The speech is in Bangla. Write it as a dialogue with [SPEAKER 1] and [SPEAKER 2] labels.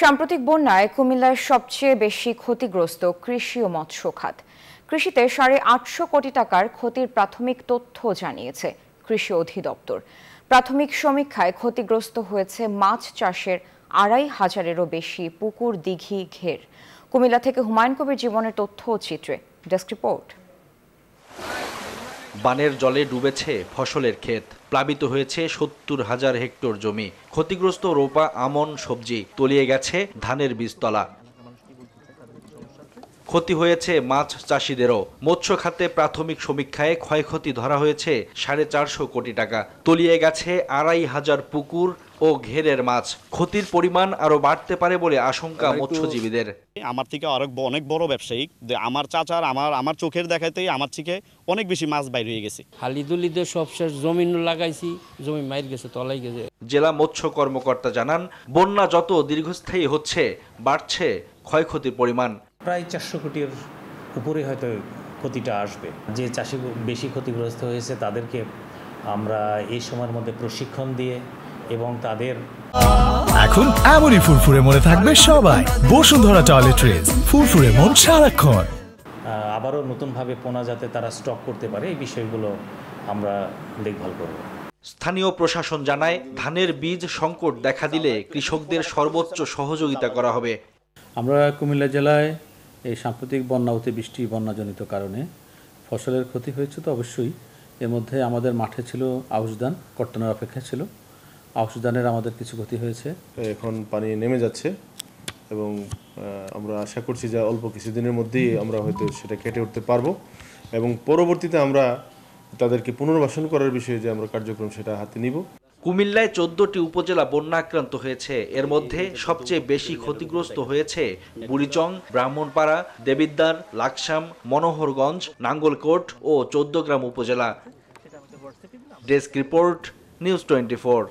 [SPEAKER 1] সাম্প্রতিক বন্যায় কুমিল্লার সবচেয়ে বেশি ক্ষতিগ্রস্ত কৃষি ও মৎস্য খাত। কৃষিতে 850 কোটি টাকার ক্ষতির প্রাথমিক তথ্য জানিয়েছে কৃষি অধিদপ্তর। প্রাথমিক সমীক্ষায় ক্ষতিগ্রস্ত হয়েছে মাছ চাষের 2500-এরও বেশি পুকুর, দিঘি, ঘের। কুমিল্লা থেকে হুমায়ুন কবির জীবনের তথ্য ও চিত্রে ডেস্ক রিপোর্ট।
[SPEAKER 2] বানের জলে ডুবেছে ফসলের ক্ষেত, প্লাবিত হয়েছে 70,000 হেক্টর জমি, ক্ষতিগ্রস্ত রোপা আমন সবজি, তলিয়ে গেছে ধানের বীজতলা। ক্ষতি হয়েছে মাছ চাষিদেরও। মৎস্য খাতে প্রাথমিক সমীক্ষায় ক্ষয়ক্ষতি ধরা হয়েছে 450 কোটি টাকা, তলিয়ে গেছে 2500 পুকুর ও ঘেরের মাছ। ক্ষতির পরিমাণ আরো বাড়তে পারে বলে আশঙ্কা মৎস্যজীবীদের।
[SPEAKER 3] আমার থেকে অনেক বড় ব্যবসায়িক, আমার চাচার আমার চোখের দেখাতেই আমার থেকে অনেক বেশি মাছ বাইর হয়ে গেছে।
[SPEAKER 4] হালিদুলিতে সব শেষ জমি লাগাইছি, জমি মাইর গেছে, তলাই গেছে।
[SPEAKER 2] জেলা মৎস্য কর্মকর্তা জানান, বন্যা যত দীর্ঘস্থায়ী হচ্ছে বাড়ছে ক্ষয়ক্ষতির পরিমাণ।
[SPEAKER 5] প্রায় 400 কোটির উপরে হয়তো ক্ষতিটা আসবে। যে চাষি বেশি ক্ষতিগ্রস্ত হয়েছে তাদেরকে আমরা এই সময়ের মধ্যে প্রশিক্ষণ দিয়ে এবং তাদের
[SPEAKER 6] এখন এমনই ফুরফুরে মনে থাকবে সবাই। বসুন্ধরা টয়লেট্রিজ, ফুরফুরে মন সারাক্ষণ।
[SPEAKER 5] আবারও নতুনভাবে পোনা যাতে তারা স্টক করতে পারে, এই বিষয়গুলো আমরা দেখভাল করব।
[SPEAKER 2] স্থানীয় প্রশাসন জানায়, ধানের বীজ সংকট দেখা দিলে কৃষকদের সর্বোচ্চ সহযোগিতা করা হবে।
[SPEAKER 7] আমরা কুমিল্লা জেলায় এই সাম্প্রতিক বন্যা অতিবৃষ্টি বন্যাজনিত কারণে ফসলের ক্ষতি হয়েছে তো অবশ্যই। এর মধ্যে আমাদের মাঠে ছিল আউশ ধান, কর্তনের অপেক্ষা ছিল। আউশ ধানের আমাদের কিছু ক্ষতি হয়েছে।
[SPEAKER 8] এখন পানি নেমে যাচ্ছে এবং আমরা আশা করছি যে অল্প কিছুদিনের মধ্যেই আমরা হয়তো সেটা কেটে উঠতে পারবো এবং পরবর্তীতে আমরা তাদেরকে পুনর্বাসন করার বিষয়ে যে আমরা কার্যক্রম সেটা হাতে নিব।
[SPEAKER 2] কুমিল্লায় 14টি উপজেলা বন্যা আক্রান্ত হয়েছে। এর মধ্যে সবচেয়ে বেশি ক্ষতিগ্রস্ত হয়েছে বুড়িচং, ব্রাহ্মণপাড়া, দেবিদ্বার, লাকসাম, মনোহরগঞ্জ, নাঙ্গলকোট ও 14 গ্রাম উপজেলা। Desk report, news 24।